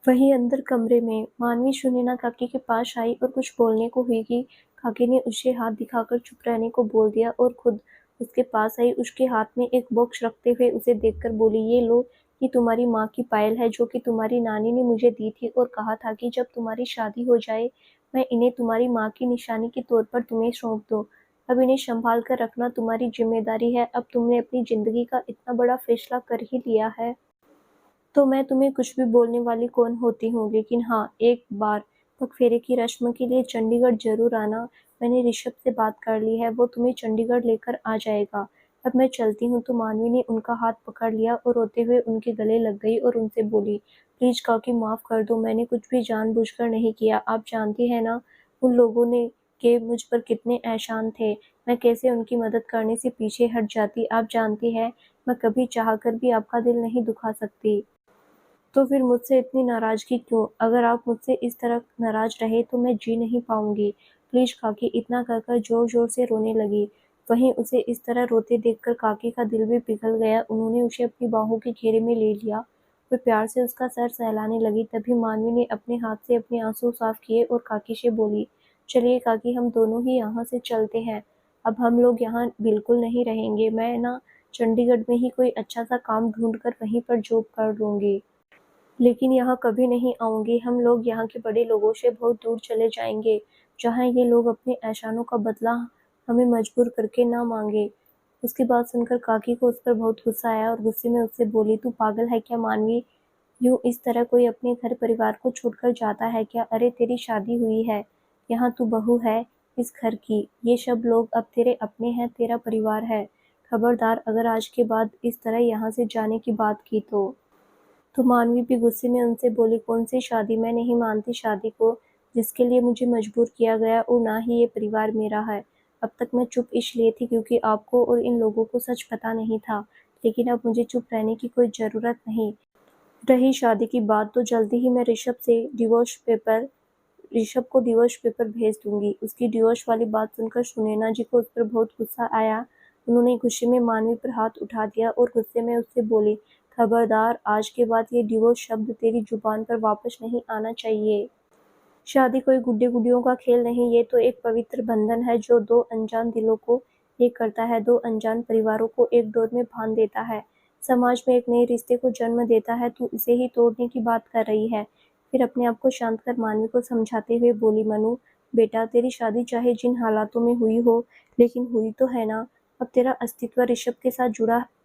वहीं अंदर कमरे में मानवी सुनैना काकी के पास आई और कुछ बोलने को हुई कि काकी ने उसे हाथ दिखाकर चुप रहने को बोल दिया और खुद उसके पास आई। उसके हाथ में एक बॉक्स रखते हुए उसे देखकर बोली, ये लो, ये तुम्हारी माँ की पायल है जो कि तुम्हारी नानी ने मुझे दी थी और कहा था कि जब तुम्हारी शादी हो जाए मैं इन्हें तुम्हारी माँ की निशानी के तौर पर तुम्हें सौंप दूं। अब इन्हें संभाल कर रखना तुम्हारी जिम्मेदारी है। अब तुमने अपनी जिंदगी का इतना बड़ा फैसला कर ही लिया है तो मैं तुम्हें कुछ भी बोलने वाली कौन होती हूँ। लेकिन हाँ, एक बार पगफेरे की रस्म के लिए चंडीगढ़ जरूर आना। मैंने ऋषभ से बात कर ली है, वो तुम्हें चंडीगढ़ लेकर आ जाएगा। अब मैं चलती हूँ। तो मानवी ने उनका हाथ पकड़ लिया और रोते हुए उनके गले लग गई और उनसे बोली, प्लीज काकी माफ कर दो, मैंने कुछ भी जानबूझकर नहीं किया। आप जानती है ना उन लोगों ने के मुझ पर कितने एहसान थे, मैं कैसे उनकी मदद करने से पीछे हट जाती। आप जानती है मैं कभी चाहकर भी आपका दिल नहीं दुखा सकती। तो फिर मुझसे इतनी नाराज़गी क्यों? अगर आप मुझसे इस तरह नाराज़ रहे तो मैं जी नहीं पाऊंगी। प्लीज काकी, इतना कहकर जोर-जोर से रोने लगी। वहीं उसे इस तरह रोते देखकर काकी का दिल भी पिघल गया। उन्होंने उसे अपनी बाहों के घेरे में ले लिया और प्यार से उसका सर सहलाने लगी। तभी मानवी ने अपने हाथ से अपने आंसू साफ किए और काकी से बोली, चलिए काकी, हम दोनों ही यहाँ से चलते हैं। अब हम लोग यहाँ बिल्कुल नहीं रहेंगे। मैं ना चंडीगढ़ में ही कोई अच्छा सा काम ढूंढकर वहीं पर जॉब कर लूँगी, लेकिन यहाँ कभी नहीं आऊँगी। हम लोग यहाँ के बड़े लोगों से बहुत दूर चले जाएंगे, जहाँ ये लोग अपने एहसानों का बदला हमें मजबूर करके ना मांगे। उसकी बात सुनकर काकी को उस पर बहुत गुस्सा आया और गुस्से में उससे बोली, तू पागल है क्या मानवी? यूँ इस तरह कोई अपने घर परिवार को छोड़कर जाता है क्या? अरे तेरी शादी हुई है, यहाँ तू बहू है इस घर की। ये सब लोग अब तेरे अपने हैं, तेरा परिवार है। खबरदार अगर आज के बाद इस तरह यहाँ से जाने की बात की तो मानवी भी गुस्से में उनसे बोली, कौन सी शादी? मैं नहीं मानती शादी को जिसके लिए मुझे मजबूर किया गया, और ना ही ये परिवार मेरा है। अब तक मैं चुप इसलिए थी क्योंकि आपको और इन लोगों को सच पता नहीं था, लेकिन अब मुझे चुप रहने की कोई ज़रूरत नहीं। रही शादी की बात, तो जल्दी ही मैं ऋषभ को डिवोर्स पेपर भेज दूंगी। उसकी डिवोर्स वाली बात सुनकर सुनैना जी को उस पर बहुत गुस्सा आया। उन्होंने गुस्से में मानवी पर हाथ उठा दिया और गुस्से में उससे बोली, खबरदार आज के बाद ये डिवोर्स शब्द तेरी जुबान पर वापस नहीं आना चाहिए। शादी कोई गुड्डे गुड्डियों का खेल नहीं, ये तो एक पवित्र बंधन है जो दो अनजान दिलों को एक करता है, दो अनजान परिवारों को एक डोर में बांध देता है, समाज में एक नए रिश्ते को जन्म देता है। तू इसे ही तोड़ने की बात कर रही है। फिर अपने आप को शांत कर मानवी को समझाते हुए बोली, मनु बेटा, तेरी शादी चाहे जिन हालातों में हुई हो, लेकिन हुई तो है ना। अब तेरा अस्तित्व ऋषभ के साथ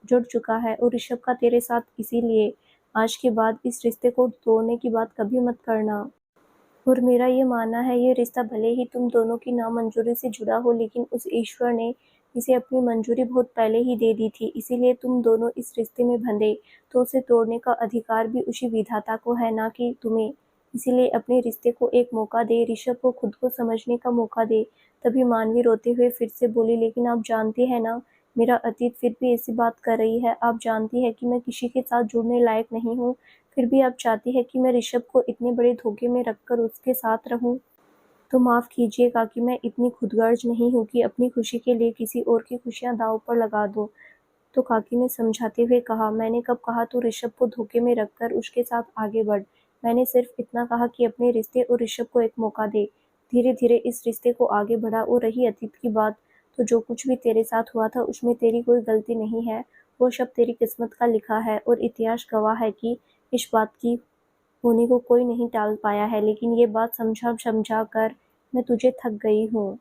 जुड़ चुका है और ऋषभ का तेरे साथ, इसीलिए आज के बाद इस रिश्ते को तोड़ने की बात कभी मत करना। और मेरा ये मानना है, ये रिश्ता भले ही तुम दोनों की नामंजूरी से जुड़ा हो, लेकिन उस ईश्वर ने इसे अपनी मंजूरी बहुत पहले ही दे दी थी। इसीलिए तुम दोनों इस रिश्ते में बंधे, तो उसे तोड़ने का अधिकार भी उसी विधाता को है, ना कि तुम्हें। इसीलिए अपने रिश्ते को एक मौका दे, ऋषभ को खुद को समझने का मौका दे। तभी मानवी रोते हुए फिर से बोली, लेकिन आप जानती है ना, मेरा अतीत फिर भी ऐसी बात कर रही है। आप जानती है कि मैं किसी के साथ जुड़ने लायक नहीं हूँ, फिर भी आप चाहती है कि मैं ऋषभ को इतने बड़े धोखे में रखकर उसके साथ रहूं। तो माफ़ कीजिएगा कि मैं इतनी खुदगर्ज नहीं हूँ कि अपनी खुशी के लिए किसी और की खुशियाँ दांव पर लगा दूँ। तो काकी ने समझाते हुए कहा, मैंने कब कहा तू ऋषभ को धोखे में रखकर उसके साथ आगे बढ़। मैंने सिर्फ इतना कहा कि अपने रिश्ते और ऋषभ को एक मौका दे। धीरे धीरे इस रिश्ते को आगे बढ़ा। और रही अतीत की बात, तो जो कुछ भी तेरे साथ हुआ था उसमें तेरी कोई गलती नहीं है। वो सब तेरी किस्मत का लिखा है, और इतिहास गवाह है कि इस बात की होने को कोई नहीं टाल पाया है। लेकिन ये बात समझा समझा कर मैं तुझे थक गई हूँ।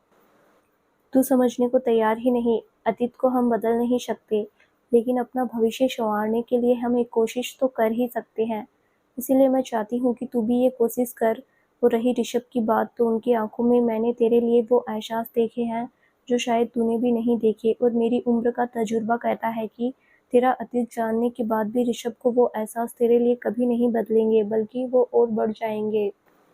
तू समझने को तैयार ही नहीं। अतीत को हम बदल नहीं सकते, लेकिन अपना भविष्य संवारने के लिए हम एक कोशिश तो कर ही सकते हैं। इसीलिए मैं चाहती हूँ कि तू भी ये कोशिश कर। और रही ऋषभ की बात, तो उनकी आंखों में मैंने तेरे लिए वो एहसास देखे हैं जो शायद तूने भी नहीं देखे। और मेरी उम्र का तजुर्बा कहता है कि तेरा अतीत जानने के बाद भी ऋषभ को वो एहसास तेरे लिए कभी नहीं बदलेंगे, बल्कि वो और बढ़ जाएंगे।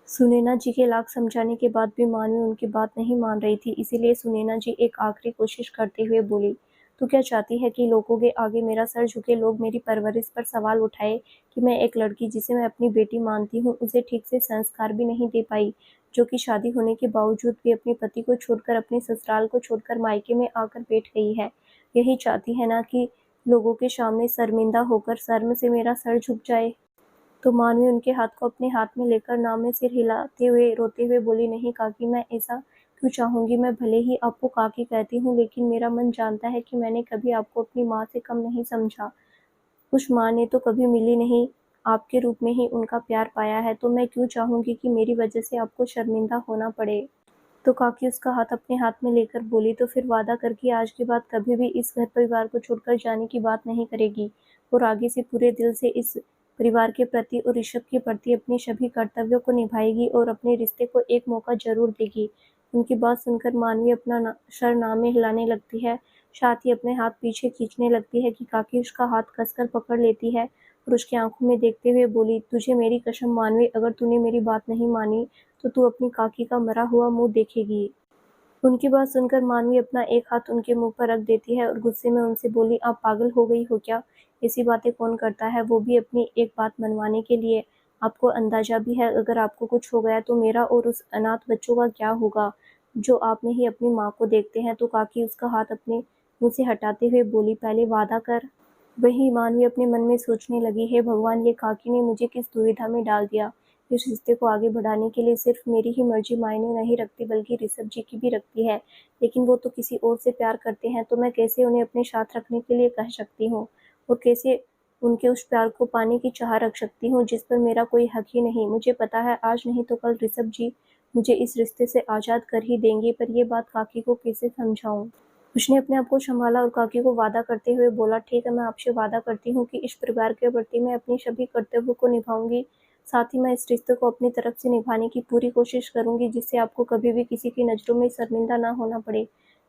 सुनैना जी के लाख समझाने के बाद भी मानवी उनकी बात नहीं मान रही थी। इसीलिए सुनैना जी एक आखिरी कोशिश करते हुए बोली, तू क्या चाहती है कि लोगों के आगे मेरा सर झुके, लोग मेरी परवरिश पर सवाल उठाए कि मैं एक लड़की जिसे मैं अपनी बेटी मानती हूँ उसे ठीक से संस्कार भी नहीं दे पाई, जो कि शादी होने के बावजूद भी अपने पति को छोड़कर, अपने ससुराल को छोड़कर मायके में आकर बैठ गई है। यही चाहती है ना कि लोगों के सामने शर्मिंदा होकर शर्म से मेरा सर झुक जाए। तो मानवी उनके हाथ को अपने हाथ में लेकर नाव में सिर हिलाते हुए रोते हुए बोली, नहीं काकी, मैं ऐसा क्यों चाहूँगी? मैं भले ही आपको काकी कहती हूँ, लेकिन मेरा मन जानता है कि मैंने कभी आपको अपनी माँ से कम नहीं समझा। उस माँ ने तो कभी मिली नहीं, आपके रूप में ही उनका प्यार पाया है। तो मैं क्यों चाहूँगी कि मेरी वजह से आपको शर्मिंदा होना पड़े। तो काकी उसका हाथ अपने हाथ में लेकर बोली, तो फिर वादा कर कि आज के बाद कभी भी इस घर परिवार को छोड़कर जाने की बात नहीं करेगी, और आगे से पूरे दिल से इस परिवार के प्रति और ऋषभ के प्रति अपने सभी कर्तव्यों को निभाएगी और अपने रिश्ते को एक मौका जरूर देगी। उनकी बात सुनकर मानवी अपना सर नामे हिलाने लगती है, साथ ही अपने हाथ पीछे खींचने लगती है कि काकी उसका हाथ कसकर पकड़ लेती है और उसकी आंखों में देखते हुए बोली, तुझे मेरी कसम मानवी, अगर तूने मेरी बात नहीं मानी तो तू अपनी काकी का मरा हुआ मुंह देखेगी। उनकी बात सुनकर मानवी अपना एक हाथ उनके मुंह पर रख देती है और गुस्से में उनसे बोली, आप पागल हो गई हो क्या? ऐसी बातें कौन करता है, वो भी अपनी एक बात मनवाने के लिए? आपको अंदाजा भी है अगर आपको कुछ हो गया तो मेरा और उस अनाथ बच्चों का क्या होगा जो आप में ही अपनी माँ को देखते हैं। तो काकी उसका हाथ अपने मुंह से हटाते हुए बोली, पहले वादा कर। वहीं मानवी अपने मन में सोचने लगी, हे भगवान, ये काकी ने मुझे किस दुविधा में डाल दिया। इस रिश्ते को आगे बढ़ाने के लिए सिर्फ मेरी ही मर्जी मायने नहीं रखती, बल्कि ऋषभ जी की भी रखती है। लेकिन वो तो किसी और से प्यार करते हैं, तो मैं कैसे उन्हें अपने साथ रखने के लिए कह सकती हूँ, और कैसे उनके उस प्यार को पाने की चाह रख सकती हूँ जिस पर मेरा कोई हक ही नहीं। मुझे पता है आज नहीं तो कल ऋषभ जी मुझे इस रिश्ते से आज़ाद कर ही देंगे, पर ये बात काकी को कैसे समझाऊं। उसने अपने आप को संभाला और काकी को वादा करते हुए बोला, ठीक है, मैं आपसे वादा करती हूँ कि इस परिवार के प्रति मैं अपनी सभी कर्तव्यों को निभाऊंगी। साथ ही मैं इस रिश्ते को अपनी तरफ से निभाने की पूरी कोशिश करूंगी, जिससे आपको कभी भी किसी की नज़रों में शर्मिंदा ना होना पड़े।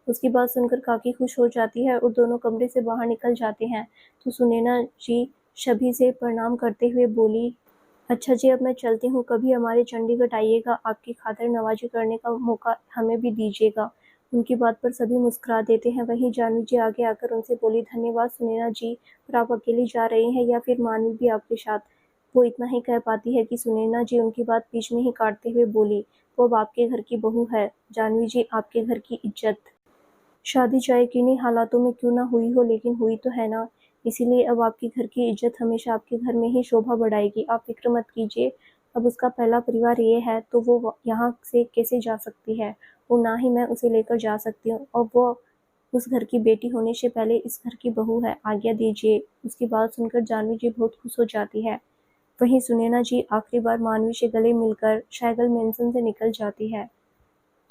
उसकी बात सुनकर काकी खुश हो जाती है और दोनों कमरे से बाहर निकल जाते हैं। तो सुनैना जी सभी से प्रणाम करते हुए बोली, अच्छा जी, अब मैं चलती हूँ, कभी हमारे चंडीगढ़ आइएगा, आपकी खातिर नवाजी करने का मौका हमें भी दीजिएगा। उनकी बात पर सभी मुस्कुरा देते हैं। वहीं जानवी जी आगे आकर उनसे बोली, धन्यवाद सुनैना जी, पर आप अकेली जा रही हैं या फिर मानवी भी आपके साथ। वो इतना ही कह पाती है कि सुनैना जी उनकी बात बीच में ही काटते हुए बोली, वो अब आपके घर की बहू है, जानवी जी आपके घर की इज्जत। शादी चाहे किन्हीं हालातों में क्यों ना हुई हो, लेकिन हुई तो है ना, इसीलिए अब आपके घर की इज्जत हमेशा आपके घर में ही शोभा बढ़ाएगी। आप फिक्र मत कीजिए, अब उसका पहला परिवार ये है तो वो यहाँ से कैसे जा सकती है, और ना ही मैं उसे लेकर जा सकती हूँ, और वो उस घर की बेटी होने से पहले इस घर की बहू है, आज्ञा दीजिए। उसकी बात सुनकर जानवी जी बहुत खुश हो जाती है। वहीं सुनैना जी आखिरी बार मानवी से गले मिलकर शैगल मेंशन से निकल जाती है।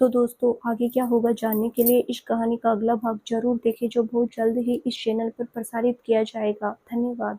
तो दोस्तों, आगे क्या होगा जानने के लिए इस कहानी का अगला भाग जरूर देखें, जो बहुत जल्द ही इस चैनल पर प्रसारित किया जाएगा। धन्यवाद।